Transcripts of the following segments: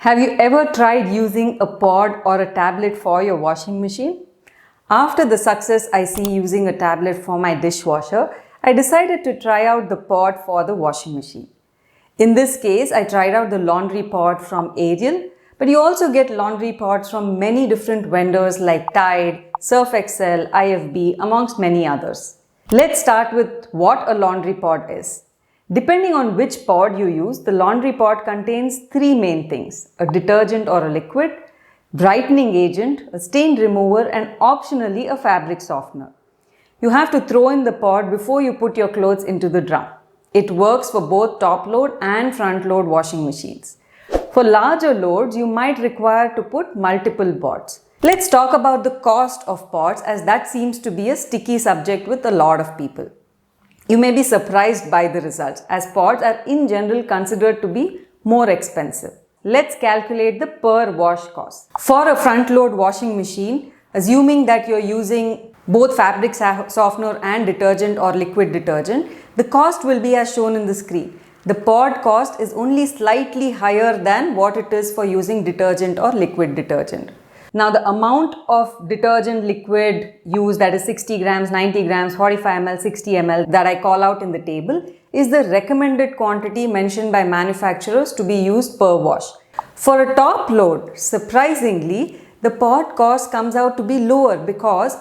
Have you ever tried using a pod or a tablet for your washing machine? After the success I see using a tablet for my dishwasher, I decided to try out the pod for the washing machine. In this case, I tried out the laundry pod from Ariel, but you also get laundry pods from many different vendors like Tide, Surf Excel, IFB, amongst many others. Let's start with what a laundry pod is. Depending on which pod you use, the laundry pod contains three main things: a detergent or a liquid, brightening agent, a stain remover, and optionally a fabric softener. You have to throw in the pod before you put your clothes into the drum. It works for both top load and front load washing machines. For larger loads, you might require to put multiple pods. Let's talk about the cost of pods, as that seems to be a sticky subject with a lot of people. You may be surprised by the results, as pods are in general considered to be more expensive. Let's calculate the per wash cost. For a front load washing machine, assuming that you're using both fabric softener and detergent or liquid detergent, the cost will be as shown in the screen. The pod cost is only slightly higher than what it is for using detergent or liquid detergent. Now, the amount of detergent liquid used, that is 60 grams, 90 grams, 45 ml, 60 ml, that I call out in the table, is the recommended quantity mentioned by manufacturers to be used per wash. For a top load, surprisingly, the pod cost comes out to be lower because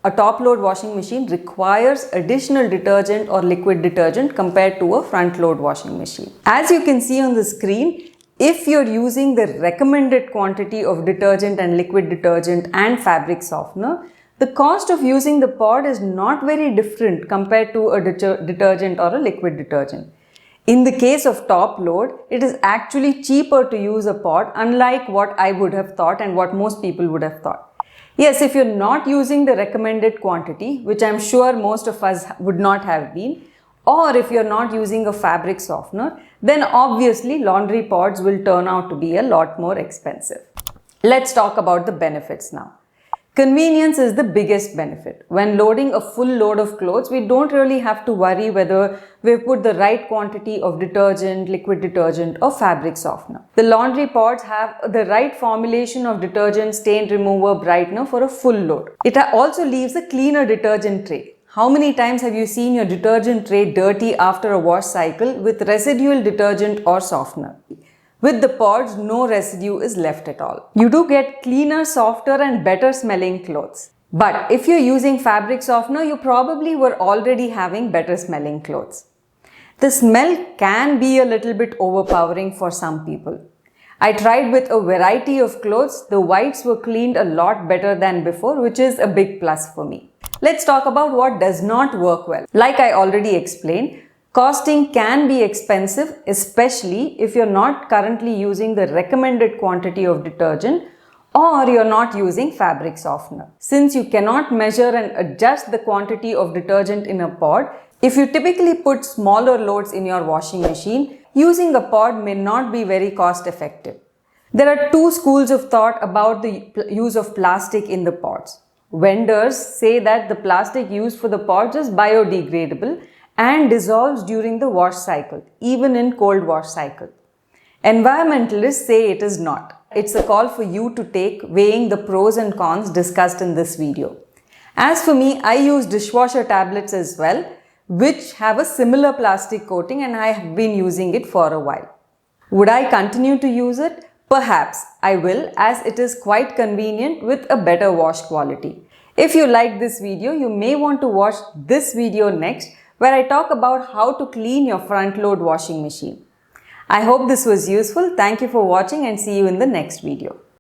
a top load washing machine requires additional detergent or liquid detergent compared to a front load washing machine. As you can see on the screen, if you're using the recommended quantity of detergent and liquid detergent and fabric softener, the cost of using the pod is not very different compared to a detergent or a liquid detergent. In the case of top load, it is actually cheaper to use a pod, unlike what I would have thought and what most people would have thought. Yes, if you're not using the recommended quantity, which I'm sure most of us would not have been, or if you're not using a fabric softener, then obviously laundry pods will turn out to be a lot more expensive. Let's talk about the benefits now. Convenience is the biggest benefit. When loading a full load of clothes, we don't really have to worry whether we've put the right quantity of detergent, liquid detergent, or fabric softener. The laundry pods have the right formulation of detergent, stain remover, brightener for a full load. It also leaves a cleaner detergent tray. How many times have you seen your detergent tray dirty after a wash cycle with residual detergent or softener? With the pods, no residue is left at all. You do get cleaner, softer, and better smelling clothes. But if you're using fabric softener, you probably were already having better smelling clothes. The smell can be a little bit overpowering for some people. I tried with a variety of clothes. The whites were cleaned a lot better than before, which is a big plus for me. Let's talk about what does not work well. Like I already explained, costing can be expensive, especially if you're not currently using the recommended quantity of detergent or you're not using fabric softener. Since you cannot measure and adjust the quantity of detergent in a pod, if you typically put smaller loads in your washing machine, using a pod may not be very cost effective. There are two schools of thought about the use of plastic in the pods. Vendors say that the plastic used for the pods is biodegradable and dissolves during the wash cycle, even in cold wash cycle. Environmentalists say it is not. It's a call for you to take, weighing the pros and cons discussed in this video. As for me, I use dishwasher tablets as well, which have a similar plastic coating, and I have been using it for a while. Would I continue to use it? Perhaps I will, as it is quite convenient with a better wash quality. If you like this video, you may want to watch this video next, where I talk about how to clean your front load washing machine. I hope this was useful. Thank you for watching and see you in the next video.